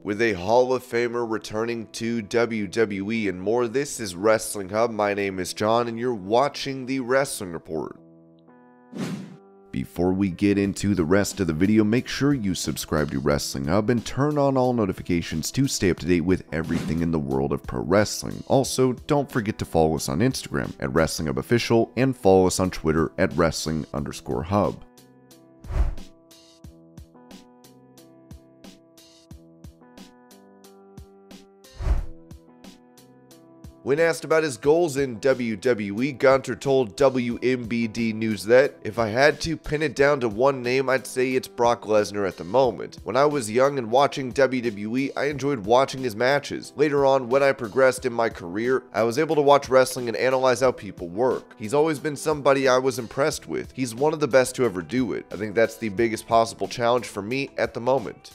with a Hall of Famer returning to WWE and more. This is Wrestling Hub. My name is John and you're watching the Wrestling Report. Before we get into the rest of the video, make sure you subscribe to Wrestling Hub and turn on all notifications to stay up to date with everything in the world of pro wrestling. Also, don't forget to follow us on Instagram at Wrestling Hub Official and follow us on Twitter at Wrestling_Hub. When asked about his goals in WWE, Gunther told WMBD News that, "If I had to pin it down to one name, I'd say it's Brock Lesnar at the moment. When I was young and watching WWE, I enjoyed watching his matches. Later on, when I progressed in my career, I was able to watch wrestling and analyze how people work. He's always been somebody I was impressed with. He's one of the best to ever do it. I think that's the biggest possible challenge for me at the moment."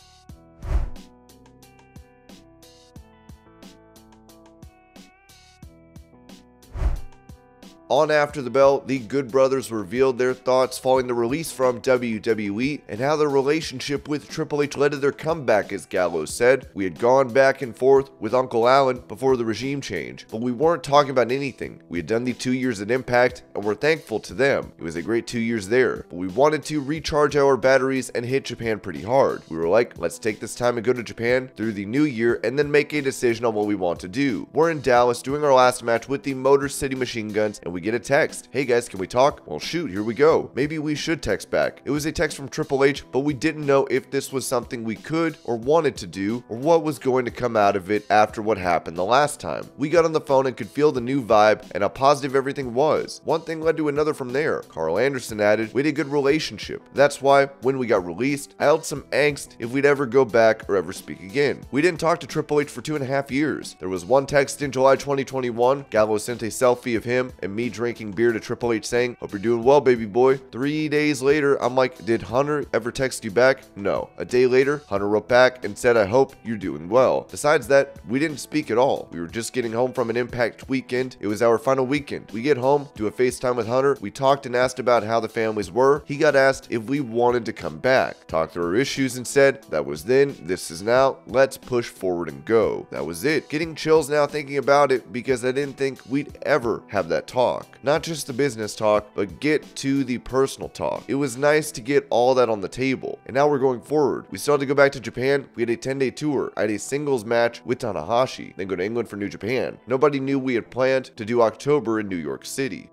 On After the Bell, the Good Brothers revealed their thoughts following the release from WWE and how their relationship with Triple H led to their comeback. As Gallows said, "We had gone back and forth with Uncle Alan before the regime change, but we weren't talking about anything. We had done the 2 years at Impact and we're thankful to them. It was a great 2 years there, but we wanted to recharge our batteries and hit Japan pretty hard. We were like, let's take this time and go to Japan through the new year and then make a decision on what we want to do. We're in Dallas doing our last match with the Motor City Machine Guns and we get a text. Hey guys, can we talk? Well shoot, here we go. Maybe we should text back." It was a text from Triple H, but we didn't know if this was something we could or wanted to do or what was going to come out of it after what happened the last time. We got on the phone and could feel the new vibe and how positive everything was. One thing led to another from there. Carl Anderson added, "We had a good relationship. That's why when we got released, I held some angst if we'd ever go back or ever speak again. We didn't talk to Triple H for 2.5 years. There was one text in July 2021. Gallows sent a selfie of him and me drinking beer to Triple H saying, 'Hope you're doing well, baby boy.' 3 days later, I'm like, 'Did Hunter ever text you back?' No. A day later, Hunter wrote back and said, 'I hope you're doing well.' Besides that, we didn't speak at all. We were just getting home from an Impact weekend. It was our final weekend. We get home, do a FaceTime with Hunter. We talked and asked about how the families were. He got asked if we wanted to come back. Talked through our issues and said, 'That was then, this is now. Let's push forward and go.' That was it. Getting chills now thinking about it because I didn't think we'd ever have that talk. Not just the business talk, but get to the personal talk. It was nice to get all that on the table. And now we're going forward. We still had to go back to Japan. We had a 10-day tour. I had a singles match with Tanahashi, then go to England for New Japan. Nobody knew we had planned to do October in New York City."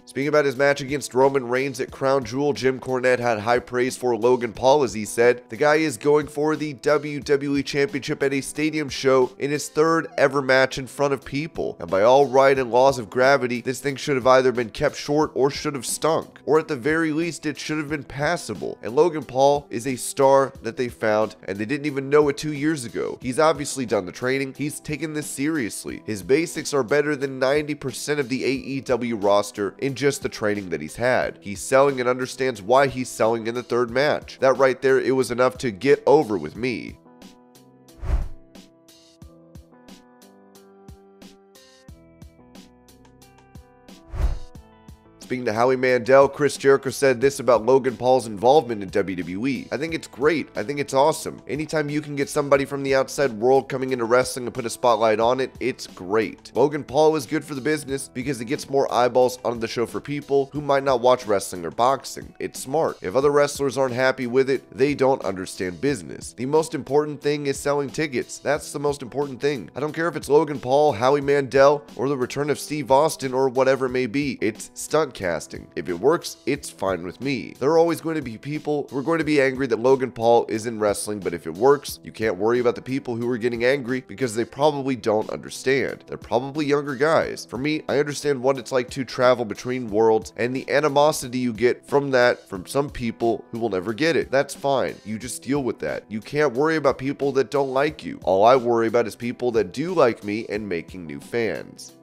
Speaking about his match against Roman Reigns at Crown Jewel, Jim Cornette had high praise for Logan Paul as he said, "The guy is going for the WWE Championship at a stadium show in his 3rd ever match in front of people. And by all right and laws of gravity, this thing should have either been kept short or should have stunk. Or at the very least, it should have been passable. And Logan Paul is a star that they found and they didn't even know it 2 years ago. He's obviously done the training. He's taken this seriously. His basics are better than 90% of the AEW roster in just the training that he's had. He's selling and understands why he's selling in the 3rd match. That right there, it was enough to get over with me." Speaking to Howie Mandel, Chris Jericho said this about Logan Paul's involvement in WWE. "I think it's great. I think it's awesome. Anytime you can get somebody from the outside world coming into wrestling and put a spotlight on it, it's great. Logan Paul is good for the business because it gets more eyeballs on the show for people who might not watch wrestling or boxing. It's smart. If other wrestlers aren't happy with it, they don't understand business. The most important thing is selling tickets. That's the most important thing. I don't care if it's Logan Paul, Howie Mandel, or the return of Steve Austin or whatever it may be. It's stunt casting. If it works, it's fine with me. There are always going to be people who are going to be angry that Logan Paul is in wrestling, but if it works, you can't worry about the people who are getting angry because they probably don't understand. They're probably younger guys. For me, I understand what it's like to travel between worlds and the animosity you get from that from some people who will never get it. That's fine. You just deal with that. You can't worry about people that don't like you. All I worry about is people that do like me and making new fans."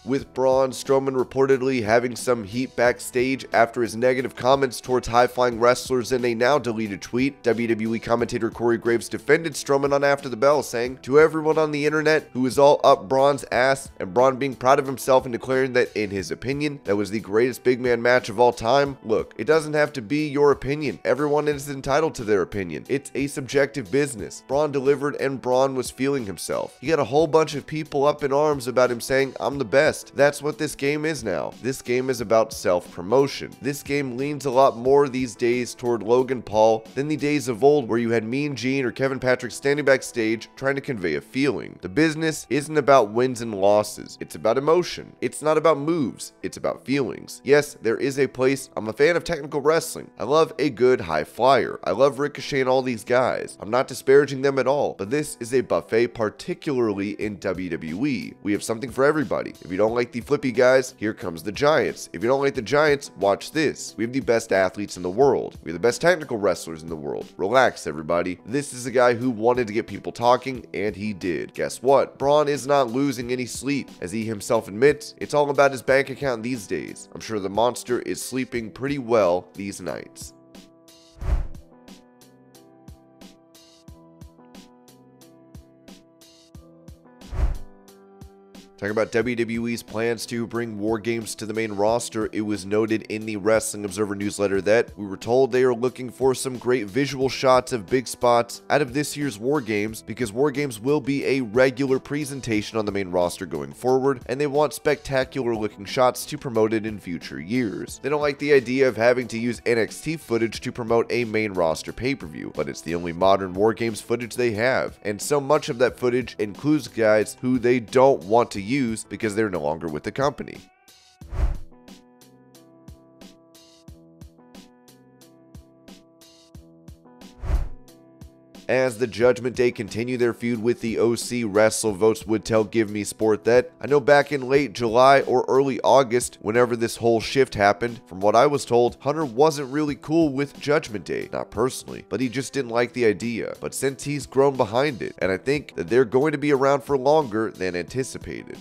with Braun Strowman reportedly having some heat backstage after his negative comments towards high-flying wrestlers in a now-deleted tweet. WWE commentator Corey Graves defended Strowman on After the Bell, saying, "To everyone on the internet who is all up Braun's ass," and Braun being proud of himself and declaring that, in his opinion, that was the greatest big man match of all time. Look, it doesn't have to be your opinion. Everyone is entitled to their opinion. It's a subjective business. Braun delivered, and Braun was feeling himself. He got a whole bunch of people up in arms about him saying, "I'm the best." That's what this game is now. This game is about self-promotion. This game leans a lot more these days toward Logan Paul than the days of old where you had Mean Gene or Kevin Patrick standing backstage trying to convey a feeling. The business isn't about wins and losses. It's about emotion. It's not about moves. It's about feelings. Yes, there is a place. I'm a fan of technical wrestling. I love a good high flyer. I love Ricochet and all these guys. I'm not disparaging them at all, but this is a buffet, particularly in WWE. We have something for everybody. If you don't like the flippy guys, here comes the Giants. If you don't like the Giants, watch this. We have the best athletes in the world. We have the best technical wrestlers in the world. Relax, everybody. This is a guy who wanted to get people talking, and he did. Guess what? Braun is not losing any sleep. As he himself admits, it's all about his bank account these days. I'm sure the monster is sleeping pretty well these nights. Talking about WWE's plans to bring WarGames to the main roster, it was noted in the Wrestling Observer newsletter that we were told they are looking for some great visual shots of big spots out of this year's WarGames, because WarGames will be a regular presentation on the main roster going forward, and they want spectacular looking shots to promote it in future years. They don't like the idea of having to use NXT footage to promote a main roster pay-per-view, but it's the only modern WarGames footage they have, and so much of that footage includes guys who they don't want to use because they're no longer with the company. As the Judgment Day continue their feud with the OC, WrestleVotes would tell Give Me Sport that, "I know back in late July or early August, whenever this whole shift happened, from what I was told, Hunter wasn't really cool with Judgment Day, not personally, but he just didn't like the idea. But since he's grown behind it, and I think that they're going to be around for longer than anticipated."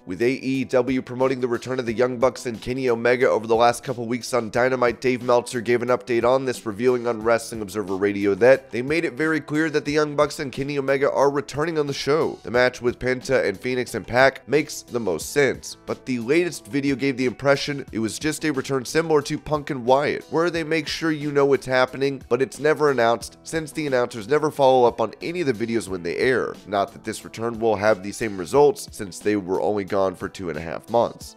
With AEW promoting the return of the Young Bucks and Kenny Omega over the last couple weeks on Dynamite, Dave Meltzer gave an update on this, revealing on Wrestling Observer Radio that they made it very clear that the Young Bucks and Kenny Omega are returning on the show. The match with Penta and Phoenix and Pac makes the most sense, but the latest video gave the impression it was just a return similar to Punk and Wyatt, where they make sure you know what's happening, but it's never announced, since the announcers never follow up on any of the videos when they air. Not that this return will have the same results, since they were only gone for 2.5 months.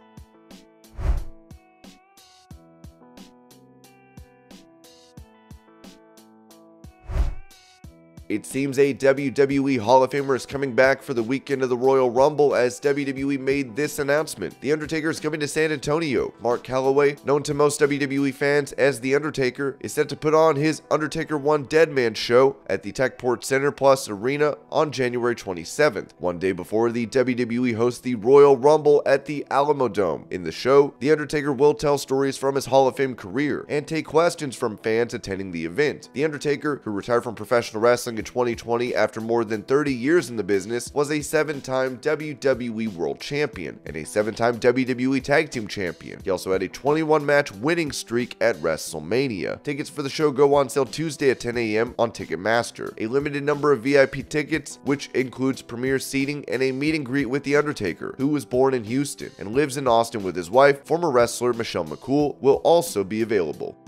It seems a WWE Hall of Famer is coming back for the weekend of the Royal Rumble, as WWE made this announcement. The Undertaker is coming to San Antonio. Mark Calloway, known to most WWE fans as The Undertaker, is set to put on his Undertaker 1 Dead Man show at the Techport Center Plus Arena on January 27th, one day before the WWE hosts the Royal Rumble at the Alamo Dome. In the show, The Undertaker will tell stories from his Hall of Fame career and take questions from fans attending the event. The Undertaker, who retired from professional wrestling in 2020 after more than 30 years in the business, was a 7-time WWE World Champion and a 7-time WWE Tag Team Champion. He also had a 21-match winning streak at WrestleMania. Tickets for the show go on sale Tuesday at 10 a.m. on Ticketmaster. A limited number of VIP tickets, which includes premier seating and a meet and greet with The Undertaker, who was born in Houston and lives in Austin with his wife, former wrestler Michelle McCool, will also be available.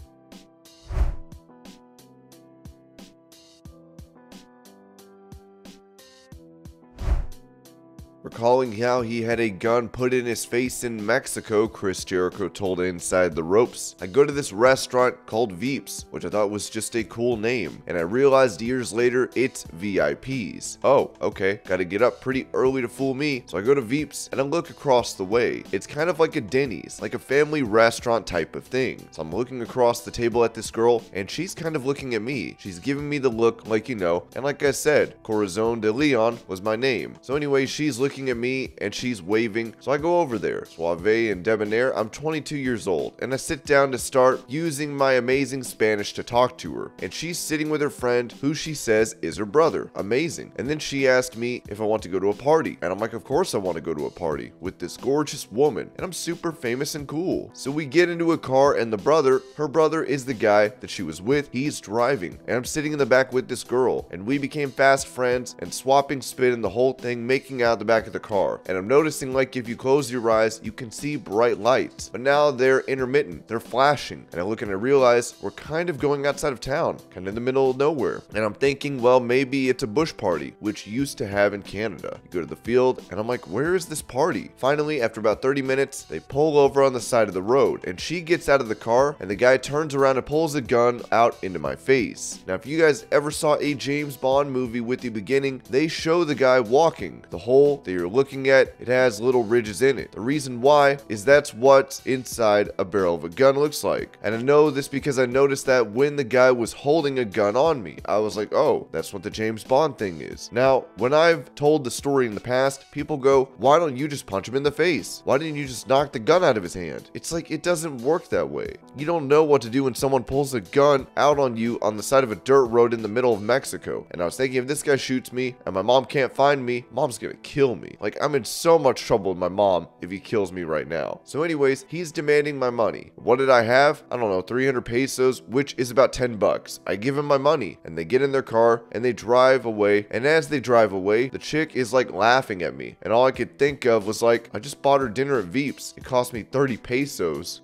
Recalling how he had a gun put in his face in Mexico, Chris Jericho told Inside the Ropes, "I go to this restaurant called Veeps, which I thought was just a cool name, and I realized years later it's VIPs. Oh, okay, gotta get up pretty early to fool me, so I go to Veeps and I look across the way. It's kind of like a Denny's, like a family restaurant type of thing. So I'm looking across the table at this girl, and she's kind of looking at me. She's giving me the look like, you know, and like I said, Corazon de Leon was my name. So anyway, she's looking looking at me and she's waving, so I go over there. Suave and debonair, I'm 22 years old, and I sit down to start using my amazing Spanish to talk to her, and she's sitting with her friend who she says is her brother. Amazing. And then she asked me if I want to go to a party, and I'm like, of course I want to go to a party with this gorgeous woman, and I'm super famous and cool. So we get into a car, and her brother is the guy that she was with. He's driving, and I'm sitting in the back with this girl, and we became fast friends and swapping spit and the whole thing, making out the back of the car. And I'm noticing, like, if you close your eyes, you can see bright lights, but now they're intermittent, they're flashing, and I look and I realize we're kind of going outside of town, kind of in the middle of nowhere. And I'm thinking, well, maybe it's a bush party, which used to have in Canada. You go to the field, and I'm like, where is this party? Finally, after about 30 minutes, they pull over on the side of the road, and she gets out of the car, and the guy turns around and pulls a gun out into my face. Now, if you guys ever saw a James Bond movie with the beginning, they show the guy walking. The hole that you're looking at, it has little ridges in it. The reason why is that's what's inside a barrel of a gun looks like. And I know this because I noticed that when the guy was holding a gun on me, I was like, oh, that's what the James Bond thing is. Now, when I've told the story in the past, people go, why don't you just punch him in the face? Why didn't you just knock the gun out of his hand? It's like, it doesn't work that way. You don't know what to do when someone pulls a gun out on you on the side of a dirt road in the middle of Mexico. And I was thinking, if this guy shoots me and my mom can't find me, mom's gonna kill me. Like, I'm in so much trouble with my mom if he kills me right now. So anyways, he's demanding my money. What did I have? I don't know, 300 pesos, which is about 10 bucks. I give him my money, and they get in their car and they drive away. And as they drive away, the chick is like laughing at me, and all I could think of was like, I just bought her dinner at Veeps. It cost me 30 pesos.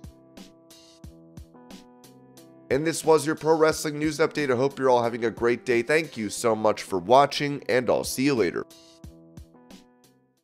And this was your pro wrestling news update. I hope you're all having a great day. Thank you so much for watching, and I'll see you later.